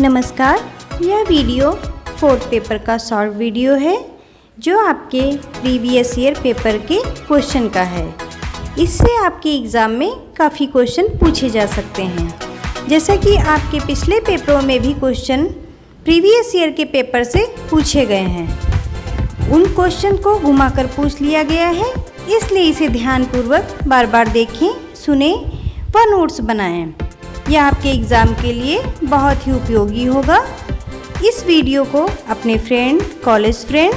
नमस्कार, यह video fourth paper का शॉर्ट वीडियो है जो आपके प्रीवियस ईयर पेपर के क्वेश्चन का है। इससे आपके एग्ज़ाम में काफ़ी क्वेश्चन पूछे जा सकते हैं। जैसा कि आपके पिछले पेपरों में भी क्वेश्चन प्रीवियस ईयर के पेपर से पूछे गए हैं, उन क्वेश्चन को घुमाकर पूछ लिया गया है, इसलिए इसे ध्यानपूर्वक बार बार देखें, सुने व नोट्स बनाएं। यह आपके एग्ज़ाम के लिए बहुत ही उपयोगी होगा। इस वीडियो को अपने फ्रेंड, कॉलेज फ्रेंड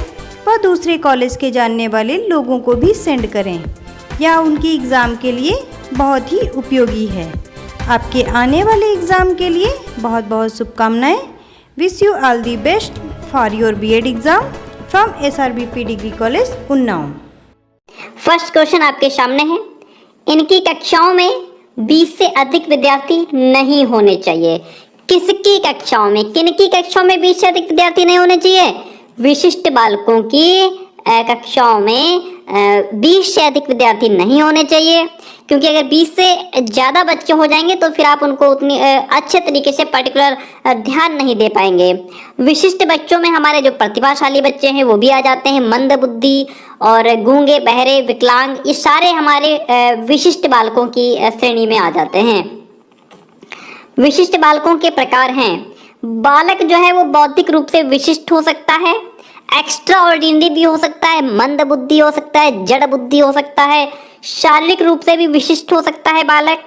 व दूसरे कॉलेज के जानने वाले लोगों को भी सेंड करें। यह उनके एग्ज़ाम के लिए बहुत ही उपयोगी है। आपके आने वाले एग्ज़ाम के लिए बहुत बहुत शुभकामनाएं। Wish you all the best for your BEd exam from SRBP degree college Unnao. First question आपके सामने है। इनकी कक्षाओं में 20 से अधिक विद्यार्थी नहीं होने चाहिए। किसकी कक्षाओं में, किनकी कक्षाओं में 20 से अधिक विद्यार्थी नहीं होने चाहिए? विशिष्ट बालकों की कक्षाओं में 20 से अधिक विद्यार्थी नहीं होने चाहिए, क्योंकि अगर 20 से ज़्यादा बच्चे हो जाएंगे तो फिर आप उनको उतनी अच्छे तरीके से पर्टिकुलर ध्यान नहीं दे पाएंगे। विशिष्ट बच्चों में हमारे जो प्रतिभाशाली बच्चे हैं वो भी आ जाते हैं, मंद बुद्धि और गूंगे, बहरे, विकलांग, ये सारे हमारे विशिष्ट बालकों की श्रेणी में आ जाते हैं। विशिष्ट बालकों के प्रकार हैं। बालक जो है वो बौद्धिक रूप से विशिष्ट हो सकता है, एक्स्ट्रा ऑर्डिनरी भी हो सकता है, मंद बुद्धि हो सकता है, जड़ बुद्धि हो सकता है, शारीरिक रूप से भी विशिष्ट हो सकता है बालक,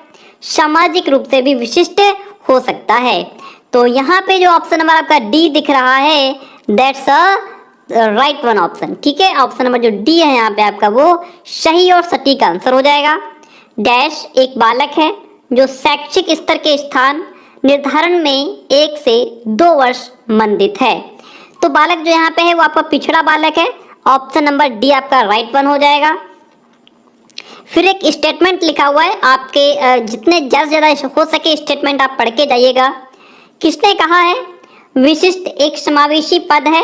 सामाजिक रूप से भी विशिष्ट हो सकता है। तो यहाँ पे जो ऑप्शन नंबर आपका डी दिख रहा है, that's a right one option. ठीक है, ऑप्शन नंबर जो डी है यहाँ पे आपका वो सही और सटीक आंसर हो जाएगा। डैश एक बालक है जो शैक्षिक स्तर के स्थान निर्धारण में 1 से 2 वर्ष मंदित है। तो बालक जो यहाँ पे है वो आपका पिछड़ा बालक है। ऑप्शन नंबर डी आपका राइट वन हो जाएगा। फिर एक स्टेटमेंट लिखा हुआ है, आपके जितने ज़्यादा हो सके स्टेटमेंट आप पढ़ के जाइएगा। किसने कहा है? विशिष्ट एक समावेशी पद है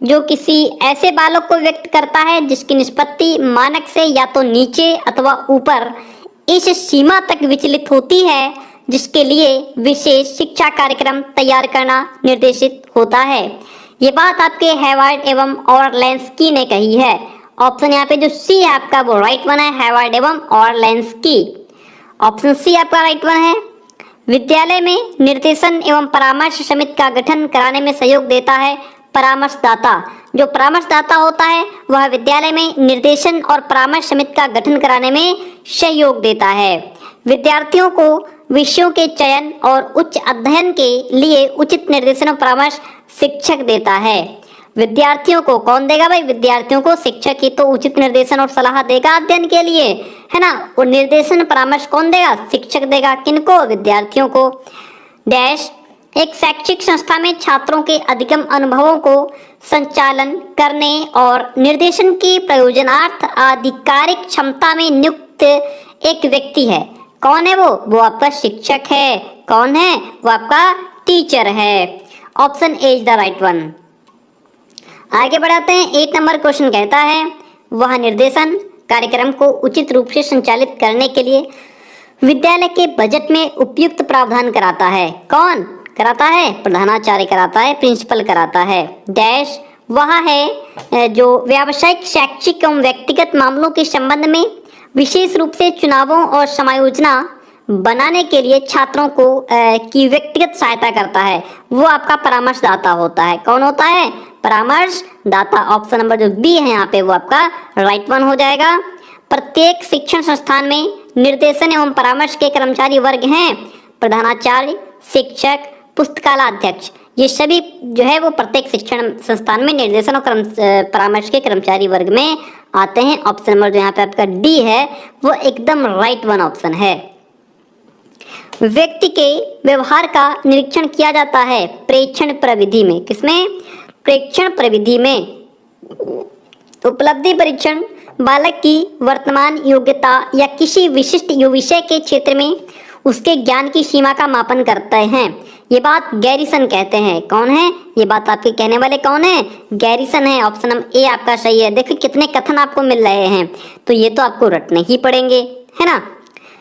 जो किसी ऐसे बालक को व्यक्त करता है जिसकी निष्पत्ति मानक से या तो नीचे अथवा ऊपर इस सीमा तक विचलित होती है जिसके लिए विशेष शिक्षा कार्यक्रम तैयार करना निर्देशित होता है। ये बात आपके हैवार्ड एवं ऑरलेंस्की ने कही है। ऑप्शन यहाँ पे जो सी है आपका वो राइट वन है, हैवार्ड एवं ऑरलेंस्की। ऑप्शन सी आपका राइट वन है। विद्यालय में निर्देशन एवं परामर्श समिति का गठन कराने में सहयोग देता है परामर्शदाता। जो परामर्शदाता होता है वह विद्यालय में निर्देशन और परामर्श समिति का गठन कराने में सहयोग देता है। विद्यार्थियों को विषयों के चयन और उच्च अध्ययन के लिए उचित निर्देशन और परामर्श शिक्षक देता है। विद्यार्थियों को कौन देगा भाई? विद्यार्थियों को शिक्षक ही तो उचित निर्देशन और सलाह देगा अध्ययन के लिए, है ना। और निर्देशन परामर्श कौन देगा? शिक्षक देगा। किनको? विद्यार्थियों को। डैश एक शैक्षिक संस्था में छात्रों के अधिगम अनुभवों को संचालन करने और निर्देशन की प्रयोजनार्थ आधिकारिक क्षमता में नियुक्त एक व्यक्ति है। कौन है वो? वो आपका शिक्षक है। कौन है? वो आपका टीचर है। Option A is the right one. आगे बढ़ाते हैं। 8 नंबर क्वेश्चन कहता है वह निर्देशन कार्यक्रम को उचित रूप से संचालित करने के लिए विद्यालय के बजट में उपयुक्त प्रावधान कराता है। कौन कराता है? प्रधानाचार्य कराता है, प्रिंसिपल कराता है। डैश वह है जो व्यावसायिक, शैक्षिक एवं व्यक्तिगत मामलों के संबंध में विशेष रूप से चुनावों और समायोजना बनाने के लिए छात्रों को की व्यक्तिगत सहायता करता है। वो आपका परामर्शदाता होता है। कौन होता है? परामर्शदाता। ऑप्शन नंबर जो बी है यहाँ पे वो आपका राइट वन हो जाएगा। प्रत्येक शिक्षण संस्थान में निर्देशन एवं परामर्श के कर्मचारी वर्ग हैं प्रधानाचार्य, शिक्षक, पुस्तकालयाध्यक्ष। ये सभी जो है वो प्रत्येक शिक्षण संस्थान में निर्देशन और परामर्श के कर्मचारी वर्ग में आते हैं। ऑप्शन नंबर जो यहाँ पे आपका डी है वो एकदम राइट वन ऑप्शन है। व्यक्ति के व्यवहार का निरीक्षण किया जाता है प्रेक्षण प्रविधि में। किसमें? प्रेक्षण प्रविधि में। उपलब्धि परीक्षण बालक की वर्तमान योग्यता या किसी विशिष्ट विषय के क्षेत्र में उसके ज्ञान की सीमा का मापन करते हैं। ये बात गैरिसन कहते हैं। कौन है? ये बात आपके कहने वाले कौन है? गैरिसन है। ऑप्शन नंबर ए आपका सही है। देखिए कितने कथन आपको मिल रहे हैं, तो ये तो आपको रटने ही पड़ेंगे, है ना।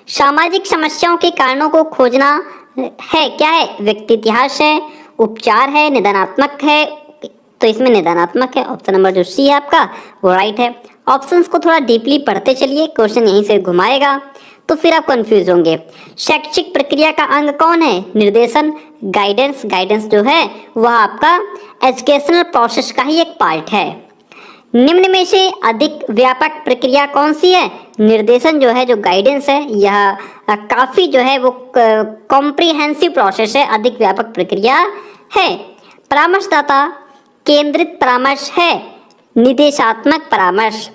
सामाजिक समस्याओं के कारणों को खोजना है, क्या है? व्यक्ति इतिहास है। उपचार है, निदानात्मक है, तो इसमें निदानात्मक है। ऑप्शन नंबर जो सी है आपका वो राइट है। ऑप्शंस को थोड़ा डीपली पढ़ते चलिए, क्वेश्चन यहीं से घुमाएगा तो फिर आप कंफ्यूज होंगे। शैक्षिक प्रक्रिया का अंग कौन है? निर्देशन, गाइडेंस। गाइडेंस जो है वह आपका एजुकेशनल प्रोसेस का ही एक पार्ट है। निम्न में से अधिक व्यापक प्रक्रिया कौन सी है? निर्देशन जो है, जो गाइडेंस है, यह काफी जो है वो कॉम्प्रिहेंसिव प्रोसेस है, अधिक व्यापक प्रक्रिया है। परामर्शदाता केंद्रित परामर्श है, निदेशात्मक परामर्श,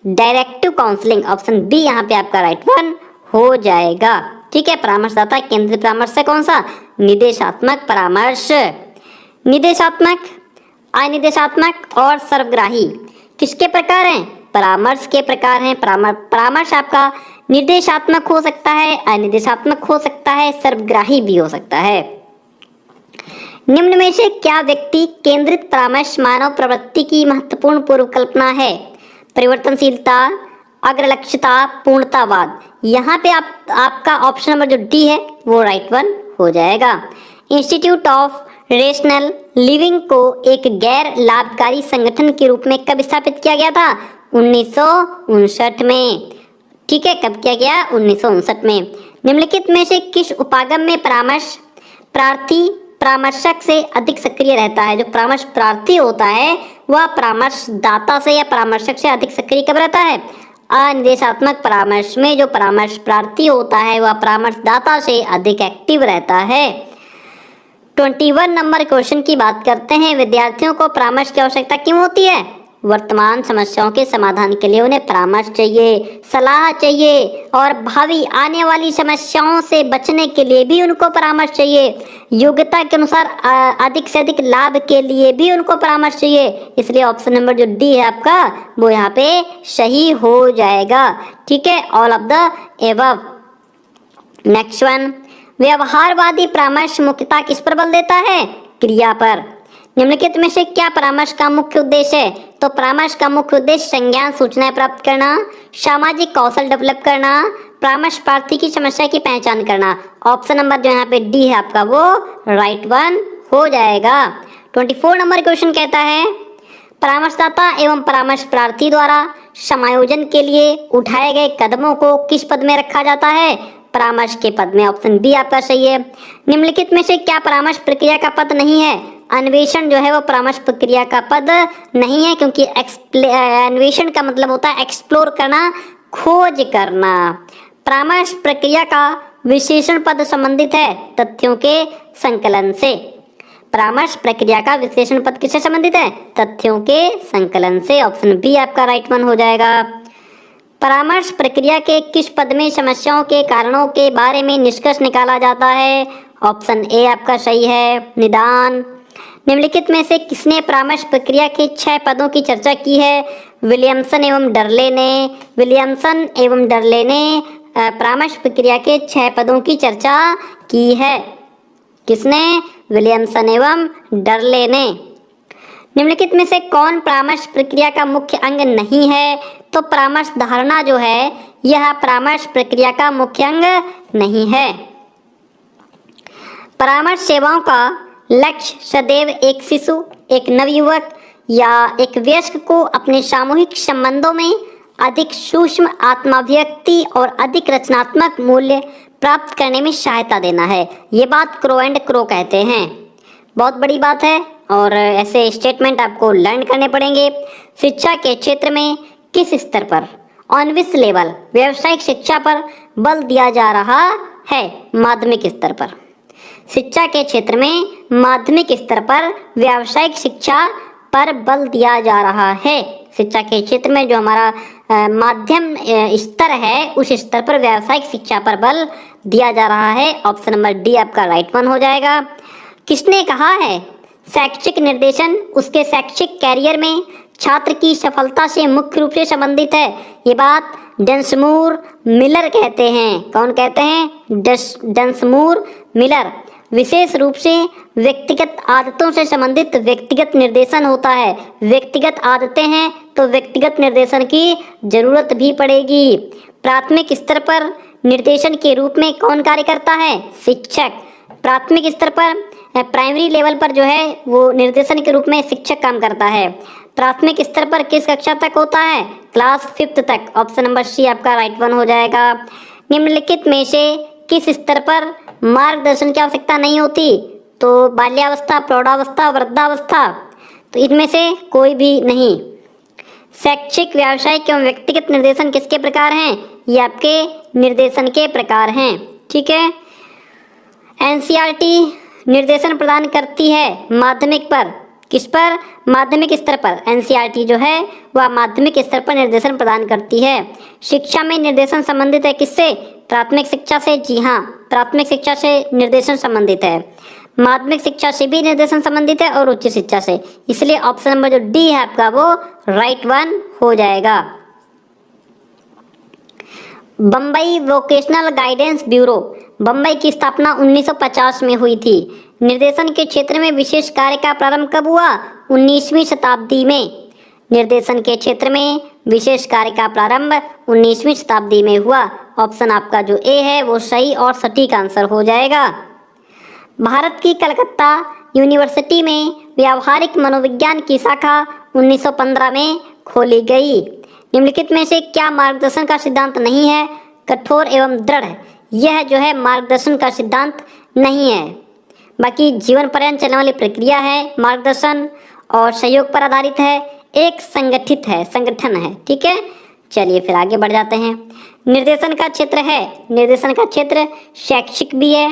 डायरेक्टिव काउंसलिंग। ऑप्शन बी यहाँ पे आपका राइट वन हो जाएगा। ठीक है, परामर्शदाता केंद्रित परामर्श है कौन सा? निदेशात्मक परामर्श। निदेशात्मक, अनिदेशात्मक और सर्वग्राही किसके प्रकार हैं? परामर्श के प्रकार हैं। परामर्श आपका निर्देशात्मक हो सकता है, अनिदेशात्मक हो सकता है, सर्वग्राही भी हो सकता है। निम्न में से क्या व्यक्ति केंद्रित परामर्श मानव प्रवृत्ति की महत्वपूर्ण पूर्वकल्पना है? परिवर्तनशीलता, अग्रलक्ष्यता, पूर्णतावाद। यहाँ पे आपका ऑप्शन नंबर जो डी है वो राइट वन हो जाएगा। इंस्टीट्यूट ऑफ रेशनल लिविंग को एक गैर लाभकारी संगठन के रूप में कब स्थापित किया गया था? 1959 में। ठीक है, कब किया गया? 1959 में। निम्नलिखित में से किस उपागम में परामर्श प्रार्थी परामर्शक से अधिक सक्रिय रहता है? जो परामर्श प्रार्थी होता है वह परामर्शदाता से या परामर्शक से अधिक सक्रिय कब रहता है? अनिदेशात्मक परामर्श में जो परामर्श प्रार्थी होता है वह परामर्शदाता से अधिक एक्टिव रहता है। 21 नंबर क्वेश्चन की बात करते हैं। विद्यार्थियों को परामर्श की आवश्यकता क्यों होती है? वर्तमान समस्याओं के समाधान के लिए उन्हें परामर्श चाहिए, सलाह चाहिए, और भावी आने वाली समस्याओं से बचने के लिए भी उनको परामर्श चाहिए। योग्यता के अनुसार अधिक से अधिक लाभ के लिए भी उनको परामर्श चाहिए। इसलिए ऑप्शन नंबर जो डी है आपका वो यहाँ पे सही हो जाएगा। ठीक है, all of the above. Next one, व्यवहारवादी परामर्श मुख्यतः किस पर बल देता है? क्रिया पर। निम्नलिखित में से क्या परामर्श का मुख्य उद्देश्य है? तो परामर्श का मुख्य उद्देश्य संज्ञान सूचनाएं प्राप्त करना, सामाजिक कौशल डेवलप करना, परामर्श प्रार्थी की समस्या की पहचान करना। ऑप्शन नंबर जो यहाँ पे डी है आपका वो राइट वन हो जाएगा। 24 नंबर क्वेश्चन कहता है परामर्शदाता एवं परामर्श प्रार्थी द्वारा समायोजन के लिए उठाए गए कदमों को किस पद में रखा जाता है? परामर्श के पद में। ऑप्शन बी आपका सही है। निम्नलिखित में से क्या परामर्श प्रक्रिया का पद नहीं है? अन्वेषण जो है वो परामर्श प्रक्रिया का पद नहीं है, क्योंकि अन्वेषण का मतलब होता है एक्सप्लोर करना, खोज करना। परामर्श प्रक्रिया का विश्लेषण पद संबंधित है तथ्यों के संकलन से। परामर्श प्रक्रिया का विश्लेषण पद किससे संबंधित है? तथ्यों के संकलन से। ऑप्शन बी आपका राइट वन हो जाएगा। परामर्श प्रक्रिया के किस पद में समस्याओं के कारणों के बारे में निष्कर्ष निकाला जाता है? ऑप्शन ए आपका सही है, निदान। निम्नलिखित में से किसने परामर्श प्रक्रिया के 6 पदों की चर्चा की है? विलियमसन एवं डरले ने। विलियमसन एवं डरले ने परामर्श प्रक्रिया के 6 पदों की चर्चा की है। किसने? विलियमसन एवं डरले ने। निम्नलिखित में से कौन परामर्श प्रक्रिया का मुख्य अंग नहीं है? तो परामर्श धारणा जो है यह परामर्श प्रक्रिया का मुख्य अंग नहीं है। परामर्श सेवाओं का लक्ष्य सदैव एक शिशु, एक नवयुवक या एक वयस्क को अपने सामूहिक संबंधों में अधिक सूक्ष्म आत्माभिव्यक्ति और अधिक रचनात्मक मूल्य प्राप्त करने में सहायता देना है। ये बात क्रो एंड क्रो कहते हैं। बहुत बड़ी बात है और ऐसे स्टेटमेंट आपको लर्न करने पड़ेंगे। शिक्षा के क्षेत्र में किस स्तर पर, ऑन विच लेवल, व्यावसायिक शिक्षा पर बल दिया जा रहा है? माध्यमिक स्तर पर। शिक्षा के क्षेत्र में माध्यमिक स्तर पर व्यावसायिक शिक्षा पर बल दिया जा रहा है। शिक्षा के क्षेत्र में जो हमारा माध्यम स्तर है उस स्तर पर व्यावसायिक शिक्षा पर बल दिया जा रहा है। ऑप्शन नंबर डी आपका राइट वन हो जाएगा। किसने कहा है शैक्षिक निर्देशन उसके शैक्षिक कैरियर में छात्र की सफलता से मुख्य रूप से संबंधित है? ये बात डंसमूर मिलर कहते हैं। कौन कहते हैं? डंसमूर मिलर। विशेष रूप से व्यक्तिगत आदतों से संबंधित व्यक्तिगत निर्देशन होता है। व्यक्तिगत आदतें हैं तो व्यक्तिगत निर्देशन की जरूरत भी पड़ेगी। प्राथमिक स्तर पर निर्देशन के रूप में कौन कार्य करता है? शिक्षक। प्राथमिक स्तर पर प्राइमरी लेवल पर जो है वो निर्देशन के रूप में शिक्षक काम करता है। प्राथमिक स्तर पर किस कक्षा तक होता है? क्लास 5th तक। ऑप्शन नंबर सी आपका राइट वन हो जाएगा। निम्नलिखित में से किस स्तर पर मार्गदर्शन की आवश्यकता नहीं होती? तो बाल्यावस्था, प्रौढ़ावस्था, वृद्धावस्था। तो इनमें से कोई भी नहीं। शैक्षिक, व्यावसायिक एवं व्यक्तिगत निर्देशन किसके प्रकार हैं? ये आपके निर्देशन के प्रकार हैं। ठीक है। एनसीईआरटी निर्देशन प्रदान करती है माध्यमिक पर। किस पर? माध्यमिक स्तर पर। एनसीईआरटी जो है वह माध्यमिक स्तर पर निर्देशन प्रदान करती है। शिक्षा में निर्देशन संबंधित है किससे? प्राथमिक शिक्षा से। जी हाँ, प्राथमिक शिक्षा से निर्देशन संबंधित है। माध्यमिक शिक्षा से भी निर्देशन संबंधित है और उच्च शिक्षा से। इसलिए ऑप्शन नंबर जो डी है आपका वो राइट वन हो जाएगा। Bombay vocational guidance bureau, Bombay की स्थापना 1950 में हुई थी। निर्देशन के क्षेत्र में विशेष कार्य का प्रारंभ कब हुआ? 19वीं शताब्दी में। निर्देशन के क्षेत्र में विशेष कार्य का प्रारंभ 19वीं शताब्दी में हुआ। ऑप्शन आपका जो ए है वो सही और सटीक आंसर हो जाएगा। भारत की कलकत्ता यूनिवर्सिटी में व्यावहारिक मनोविज्ञान की शाखा 1915 में खोली गई। निम्नलिखित में से क्या मार्गदर्शन का सिद्धांत नहीं है? कठोर एवं दृढ़, यह जो है मार्गदर्शन का सिद्धांत नहीं है। बाकी जीवन पर्यंत चलने वाली प्रक्रिया है मार्गदर्शन और सहयोग पर आधारित है, एक संगठित है, संगठन है। ठीक है, चलिए फिर आगे बढ़ जाते हैं। निर्देशन का क्षेत्र है, निर्देशन का क्षेत्र शैक्षिक भी है,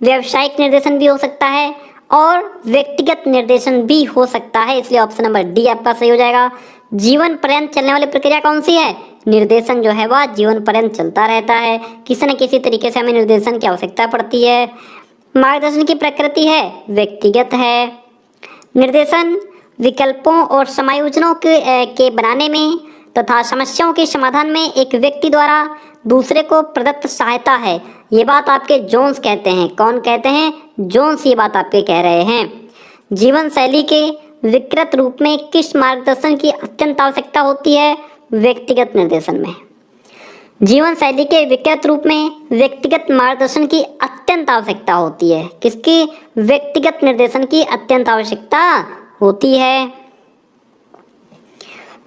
व्यावसायिक निर्देशन भी हो सकता है और व्यक्तिगत निर्देशन भी हो सकता है। इसलिए ऑप्शन नंबर डी आपका सही हो जाएगा। जीवन पर्यंत चलने वाली प्रक्रिया कौन सी है? निर्देशन जो है वह जीवन पर्यंत चलता रहता है, किसी न किसी तरीके से हमें निर्देशन की आवश्यकता पड़ती है। मार्गदर्शन की प्रकृति है व्यक्तिगत है। निर्देशन विकल्पों और समायोजनों के बनाने में तथा समस्याओं के समाधान में एक व्यक्ति द्वारा दूसरे को प्रदत्त सहायता है। ये बात आपके जोन्स कहते हैं। कौन कहते हैं? जोन्स ये बात आपके कह रहे हैं। जीवन शैली के विकृत रूप में किस मार्गदर्शन की अत्यंत आवश्यकता होती है? व्यक्तिगत निर्देशन में। जीवन शैली के विकृत रूप में व्यक्तिगत मार्गदर्शन की अत्यंत आवश्यकता होती है। किसकी? व्यक्तिगत निर्देशन की अत्यंत आवश्यकता होती है।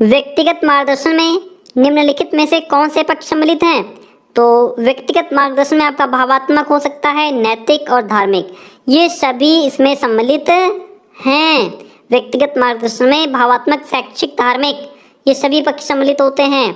व्यक्तिगत मार्गदर्शन में निम्नलिखित में से कौन से पक्ष सम्मिलित हैं? तो व्यक्तिगत मार्गदर्शन में आपका भावात्मक हो सकता है, नैतिक और धार्मिक, ये सभी इसमें सम्मिलित हैं। व्यक्तिगत मार्गदर्शन में भावात्मक, शैक्षिक, धार्मिक, ये सभी पक्ष सम्मिलित होते हैं।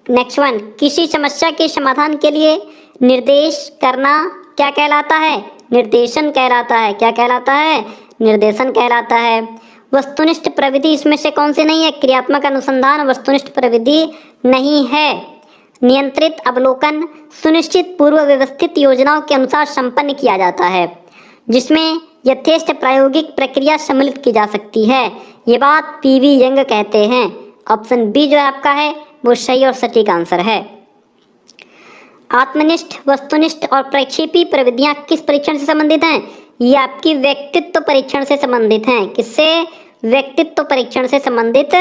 नेक्स्ट वन, किसी समस्या के समाधान के लिए निर्देश करना क्या कहलाता है? निर्देशन कहलाता है। क्या कहलाता है? निर्देशन कहलाता है। वस्तुनिष्ठ प्रविधि इसमें से कौन सी नहीं है? क्रियात्मक अनुसंधान वस्तुनिष्ठ प्रविधि नहीं है। नियंत्रित अवलोकन सुनिश्चित पूर्व व्यवस्थित योजनाओं के अनुसार संपन्न किया जाता है, जिसमें यथेष्ट प्रायोगिक प्रक्रिया सम्मिलित की जा सकती है। ये बात पीवी यंग कहते हैं। ऑप्शन बी जो आपका है वो सही और सटीक आंसर है। आत्मनिष्ठ, वस्तुनिष्ठ और प्रक्षेपी प्रविधियां किस परीक्षण से संबंधित हैं? ये आपकी व्यक्तित्व परीक्षण से संबंधित हैं। किससे? व्यक्तित्व परीक्षण से संबंधित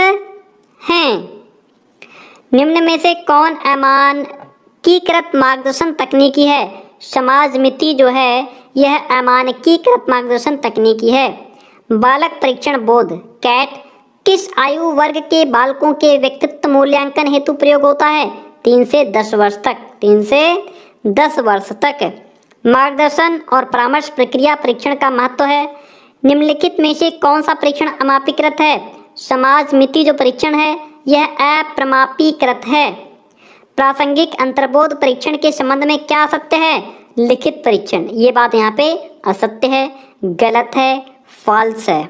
हैं। निम्न में से कौन अमानकीकृत मार्गदर्शन तकनीकी है? समाजमिति जो है यह अमानकीकृत मार्गदर्शन तकनीकी है। बालक परीक्षण बोध, कैट, किस आयु वर्ग के बालकों के व्यक्तित्व मूल्यांकन हेतु प्रयोग होता है? 3 से 10 वर्ष तक। 3 से 10 वर्ष तक। मार्गदर्शन और परामर्श प्रक्रिया परीक्षण का महत्व है। निम्नलिखित में से कौन सा परीक्षण अमापीकृत है? समाजमिति जो परीक्षण है यह अप्रमापीकृत है। प्रासंगिक अंतर्बोध परीक्षण के संबंध में क्या असत्य है? लिखित परीक्षण, ये बात यहाँ पे असत्य है, गलत है, फॉल्स है।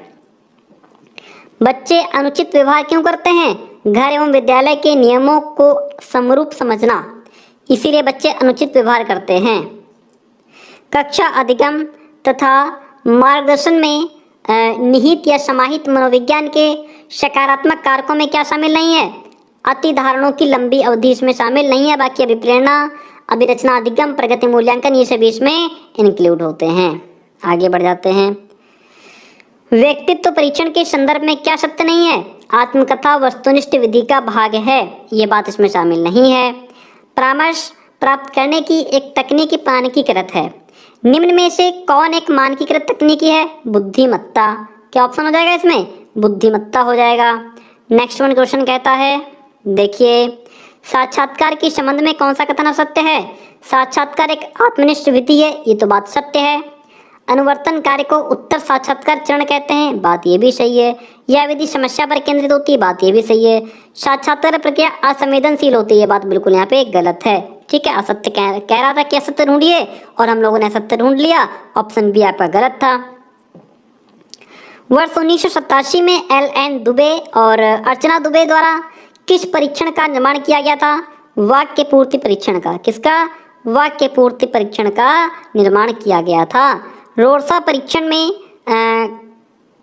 बच्चे अनुचित व्यवहार क्यों करते हैं? घर एवं विद्यालय के नियमों को समरूप समझना, इसीलिए बच्चे अनुचित व्यवहार करते हैं। कक्षा अधिगम तथा मार्गदर्शन में निहित या समाहित मनोविज्ञान के सकारात्मक कारकों में क्या शामिल नहीं है? अति धारणों की लंबी अवधि इसमें शामिल नहीं है। बाकी अभिप्रेरणा, अभिरचना, अधिगम, प्रगति मूल्यांकन, ये सभी इसमें इंक्लूड होते हैं। आगे बढ़ जाते हैं। व्यक्तित्व परीक्षण के संदर्भ में क्या सत्य नहीं है? आत्मकथा वस्तुनिष्ठ विधि का भाग है, ये बात इसमें शामिल नहीं है। परामर्श प्राप्त करने की एक तकनीकी मानकीकृत है। निम्न में से कौन एक मानकीकृत तकनीकी है? बुद्धिमत्ता। क्या ऑप्शन हो जाएगा इसमें? बुद्धिमत्ता हो जाएगा। नेक्स्ट वन क्वेश्चन कहता है, देखिए, साक्षात्कार के संबंध में कौन सा कथन असत्य है? साक्षात्कार एक आत्मनिष्ठ विधि है, ये तो बात सत्य है। अनुवर्तन कार्य को उत्तर साक्षात्कार चरण कहते हैं, बात ये भी सही है। यह विधि समस्या पर केंद्रित होती है, बात ये भी सही है। साक्षात्कार प्रक्रिया असंवेदनशील होती है, बात बिल्कुल यहाँ पे गलत है। ठीक है, असत्य कह रहा था कि असत्य ढूंढिए और हम लोगों ने असत्य ढूंढ लिया। ऑप्शन बी आपका गलत था। वर्ष 1987 में एल.एन. दुबे और अर्चना दुबे द्वारा किस परीक्षण का निर्माण किया गया था? वाक्य पूर्ति परीक्षण का। किसका? वाक्य पूर्ति परीक्षण का निर्माण किया गया था। रोर्सा परीक्षण में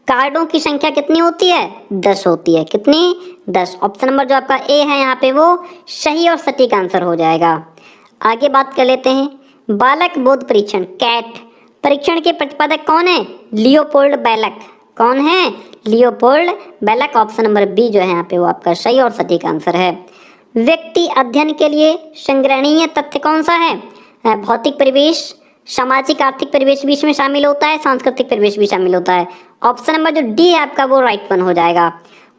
कार्डों की संख्या कितनी होती है? 10 होती है। कितनी? 10। ऑप्शन नंबर जो आपका ए है यहाँ पे वो सही और सटीक आंसर हो जाएगा। आगे बात कर लेते हैं, बालक बोध परीक्षण, कैट परीक्षण के प्रतिपादक कौन है? लियोपोल्ड बैलक। कौन है? लियोपोल्ड बैलक। ऑप्शन नंबर बी जो है यहाँ पे वो आपका सही और सटीक आंसर है। व्यक्ति अध्ययन के लिए संग्रहणीय तथ्य कौन सा है? भौतिक परिवेश, सामाजिक आर्थिक परिवेश भी इसमें शामिल होता है, सांस्कृतिक परिवेश भी शामिल होता है। ऑप्शन नंबर जो डी है आपका वो राइट वन हो जाएगा।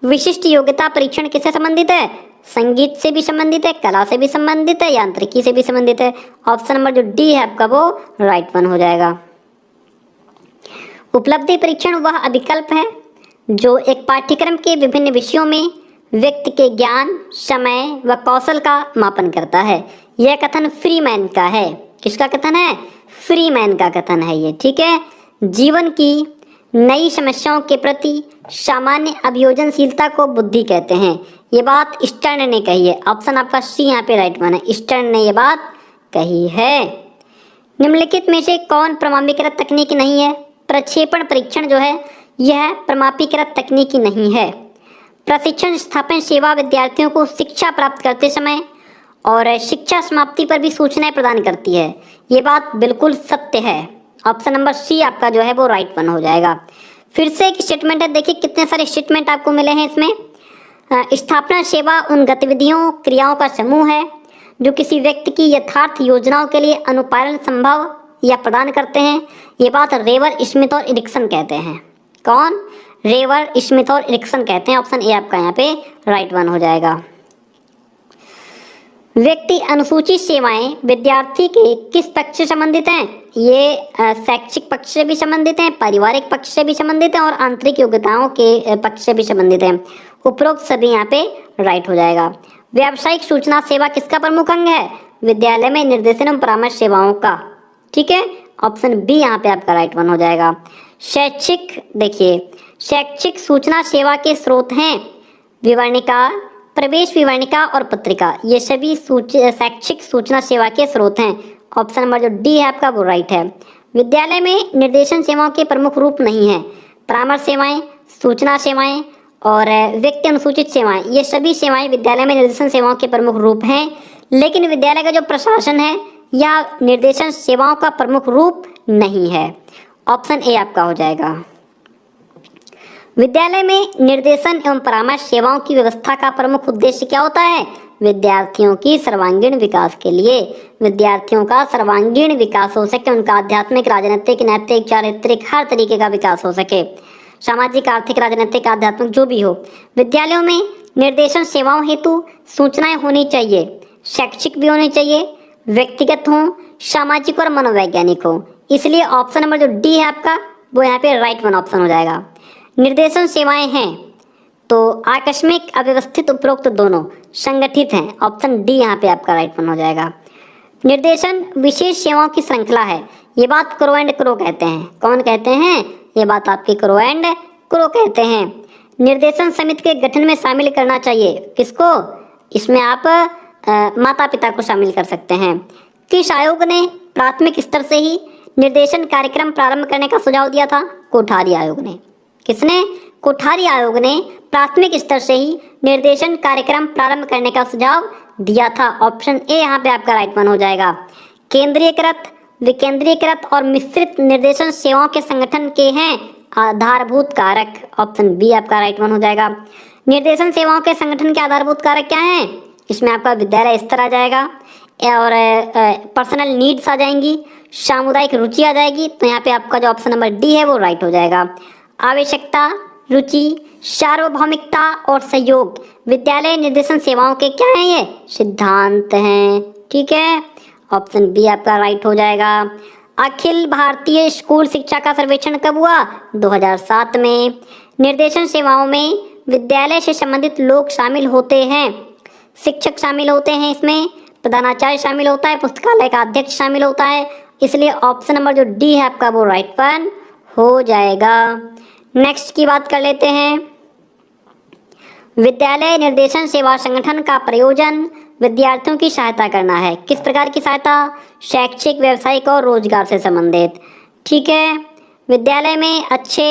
विशिष्ट योग्यता परीक्षण किससे संबंधित है? संगीत से भी संबंधित है, कला से भी संबंधित है, यांत्रिकी से भी संबंधित है। ऑप्शन नंबर जो डी है आपका वो राइट वन हो जाएगा। उपलब्धि परीक्षण वह अभिकल्प है जो एक पाठ्यक्रम के विभिन्न विषयों में व्यक्ति के ज्ञान, समय व कौशल का मापन करता है। यह कथन फ्रीमैन का है। किसका कथन है? फ्रीमैन का कथन है ये। ठीक है, जीवन की नई समस्याओं के प्रति सामान्य अभियोजनशीलता को बुद्धि कहते हैं। ये बात स्टर्न ने कही है। ऑप्शन आपका सी यहाँ पे राइट वन है, स्टर्न ने ये बात कही है। निम्नलिखित में से कौन प्रमाणीकृत तकनीकी नहीं है? प्रक्षेपण परीक्षण जो है यह प्रमाणीकृत तकनीकी नहीं है। प्रशिक्षण स्थापन सेवा विद्यार्थियों को शिक्षा प्राप्त करते समय और शिक्षा समाप्ति पर भी सूचनाएं प्रदान करती है, ये बात बिल्कुल सत्य है। ऑप्शन नंबर सी आपका जो है वो राइट वन हो जाएगा। फिर से एक स्टेटमेंट है, देखिए कितने सारे स्टेटमेंट आपको मिले हैं इसमें। स्थापना सेवा उन गतिविधियों क्रियाओं का समूह है जो किसी व्यक्ति की यथार्थ योजनाओं के लिए अनुपालन संभव या प्रदान करते हैं। ये बात रेवर, स्मिथ और इरिक्सन कहते हैं। कौन? रेवर, स्मिथ और इरिक्सन कहते हैं। ऑप्शन ए आपका यहाँ पे राइट वन हो जाएगा। व्यक्ति अनुसूचित सेवाएं विद्यार्थी के किस पक्ष से संबंधित हैं? ये शैक्षिक पक्ष से भी संबंधित हैं, पारिवारिक पक्ष से भी संबंधित हैं और आंतरिक योग्यताओं के पक्ष से भी संबंधित हैं। उपरोक्त सभी यहाँ पे राइट हो जाएगा। व्यावसायिक सूचना सेवा किसका प्रमुख अंग है? विद्यालय में निर्देशन एवं परामर्श सेवाओं का। ठीक है, ऑप्शन बी यहाँ पे आपका राइट वन हो जाएगा। शैक्षिक, देखिए शैक्षिक सूचना सेवा के स्रोत हैं विवरणिका, प्रवेश विवरणिका और पत्रिका। ये सभी शैक्षिक सूचना सेवा के स्रोत हैं। ऑप्शन नंबर जो डी है आपका वो राइट है। विद्यालय में निर्देशन सेवाओं के प्रमुख रूप नहीं है। परामर्श सेवाएं, सूचना सेवाएं और व्यक्ति अनुसूचित सेवाएं, ये सभी सेवाएं विद्यालय में निर्देशन सेवाओं के प्रमुख रूप हैं, लेकिन विद्यालय का जो प्रशासन है या निर्देशन सेवाओं का प्रमुख रूप नहीं है। ऑप्शन ए आपका हो जाएगा। विद्यालय में निर्देशन एवं परामर्श सेवाओं की व्यवस्था का प्रमुख उद्देश्य क्या होता है? विद्यार्थियों की सर्वांगीण विकास के लिए। विद्यार्थियों का सर्वांगीण विकास हो सके, उनका आध्यात्मिक, राजनीतिक, नैतिक, चारित्रिक हर तरीके का विकास हो सके, सामाजिक, आर्थिक, राजनीतिक, आध्यात्मिक जो भी हो। विद्यालयों में निर्देशन सेवाओं हेतु सूचनाएं होनी चाहिए, शैक्षिक भी होनी चाहिए, व्यक्तिगत हो, सामाजिक और मनोवैज्ञानिक हो। इसलिए ऑप्शन नंबर जो डी है आपका वो यहाँ पे राइट वन ऑप्शन हो जाएगा। निर्देशन सेवाएं हैं तो आकस्मिक, अव्यवस्थित, उपरोक्त दोनों संगठित हैं। ऑप्शन डी यहाँ पे आपका राइट वन हो जाएगा। निर्देशन विशेष सेवाओं की श्रृंखला है, ये बात क्रो एंड क्रो कहते हैं। कौन कहते हैं? ये बात आपकी क्रो एंड क्रो कहते हैं। निर्देशन समिति के गठन में शामिल करना चाहिए किसको? इसमें आप माता पिता को शामिल कर सकते हैं। किस आयोग ने प्राथमिक स्तर से ही निर्देशन कार्यक्रम प्रारंभ करने का सुझाव दिया था? कोठारी आयोग ने। किसने? कोठारी आयोग ने प्राथमिक स्तर से ही निर्देशन कार्यक्रम प्रारंभ करने का सुझाव दिया था। ऑप्शन ए यहाँ पे आपका राइट वन हो जाएगा। केंद्रीयकृत, विकेंद्रीकृत और मिश्रित निर्देशन सेवाओं के संगठन के हैं आधारभूत कारक। ऑप्शन बी आपका राइट वन हो जाएगा। निर्देशन सेवाओं के संगठन के आधारभूत कारक क्या हैं? इसमें आपका विद्यालय स्तर आ जाएगा और पर्सनल नीड्स आ जाएंगी, सामुदायिक रुचि आ जाएगी, तो यहाँ पे आपका जो ऑप्शन नंबर डी है वो राइट हो जाएगा। आवश्यकता, रुचि, सार्वभौमिकता और सहयोग विद्यालय निर्देशन सेवाओं के क्या हैं, ये सिद्धांत हैं। ठीक है, ऑप्शन बी आपका राइट हो जाएगा। अखिल भारतीय स्कूल शिक्षा का सर्वेक्षण कब हुआ? 2007 में। निर्देशन सेवाओं में विद्यालय से संबंधित लोग शामिल होते हैं, शिक्षक शामिल होते हैं, इसमें प्रधानाचार्य शामिल होता है, पुस्तकालय का अध्यक्ष शामिल होता है, इसलिए ऑप्शन नंबर जो डी है आपका वो राइट वन हो जाएगा। नेक्स्ट की बात कर लेते हैं। विद्यालय निर्देशन सेवा संगठन का प्रयोजन विद्यार्थियों की सहायता करना है। किस प्रकार की सहायता? शैक्षिक, व्यावसायिक और रोजगार से संबंधित। ठीक है, विद्यालय में अच्छे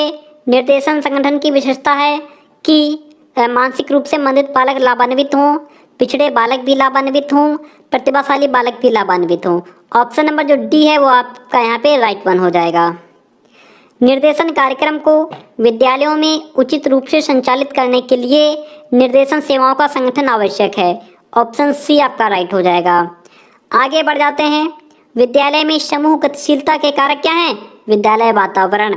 निर्देशन संगठन की विशेषता है कि मानसिक रूप से मंदित बालक लाभान्वित हों, पिछड़े बालक भी लाभान्वित हों, प्रतिभाशाली बालक भी लाभान्वित हों। ऑप्शन नंबर जो डी है वो आपका यहाँ पे राइट वन हो जाएगा। निर्देशन कार्यक्रम को विद्यालयों में उचित रूप से संचालित करने के लिए निर्देशन सेवाओं का संगठन आवश्यक है। ऑप्शन सी आपका राइट हो जाएगा। आगे बढ़ जाते हैं। विद्यालय में समूह गतिशीलता के कारक क्या हैं? विद्यालय वातावरण।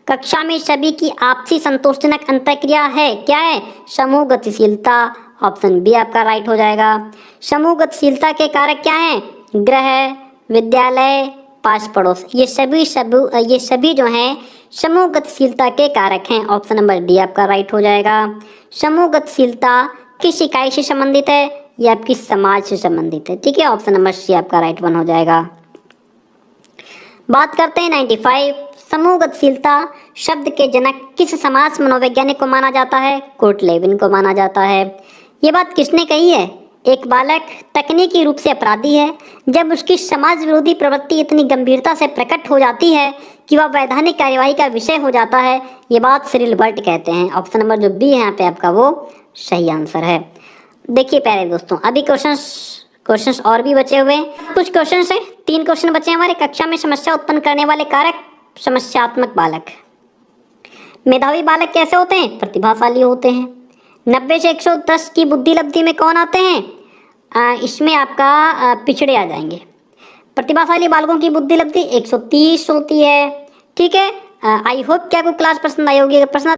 कक्षा में सभी की आपसी संतोषजनक अंतःक्रिया है, क्या है? समूह गतिशीलता। ऑप्शन बी आपका राइट हो जाएगा। समूह गतिशीलता के कारक क्या हैं? गृह, विद्यालय, पास पड़ोस, ये सभी जो हैं समूह गतिशीलता के कारक हैं। ऑप्शन नंबर डी आपका राइट हो जाएगा। समूह गतिशीलता किस इकाई से संबंधित है? ये आपकी समाज से संबंधित है। ठीक है, ऑप्शन नंबर सी आपका राइट वन हो जाएगा। बात करते हैं 95। समूह गतिशीलता शब्द के जनक किस समाज मनोवैज्ञानिक को माना जाता है? कोर्ट लेविन को माना जाता है। ये बात किसने कही है? एक बालक तकनीकी रूप से अपराधी है जब उसकी समाज विरोधी प्रवृत्ति इतनी गंभीरता से प्रकट हो जाती है कि वह वैधानिक कार्यवाही का विषय हो जाता है। ये बात सिरिल बर्ट कहते हैं। ऑप्शन नंबर जो बी है यहाँ पे आपका वो सही आंसर है। देखिए प्यारे दोस्तों, अभी क्वेश्चंस और भी बचे हुए हैं। कुछ क्वेश्चन है, 3 क्वेश्चन बचे हैं हमारे। कक्षा में समस्या उत्पन्न करने वाले कारक, समस्यात्मक बालक। मेधावी बालक कैसे होते हैं? प्रतिभाशाली होते हैं। 90 से 110 की बुद्धि लब्धि में कौन आते हैं? इसमें आपका पिछड़े आ जाएंगे। प्रतिभाशाली बालकों की बुद्धि लब्धि 130 होती है। ठीक है, आई होप कि आपको क्लास पसंद आई होगी। अगर पसंद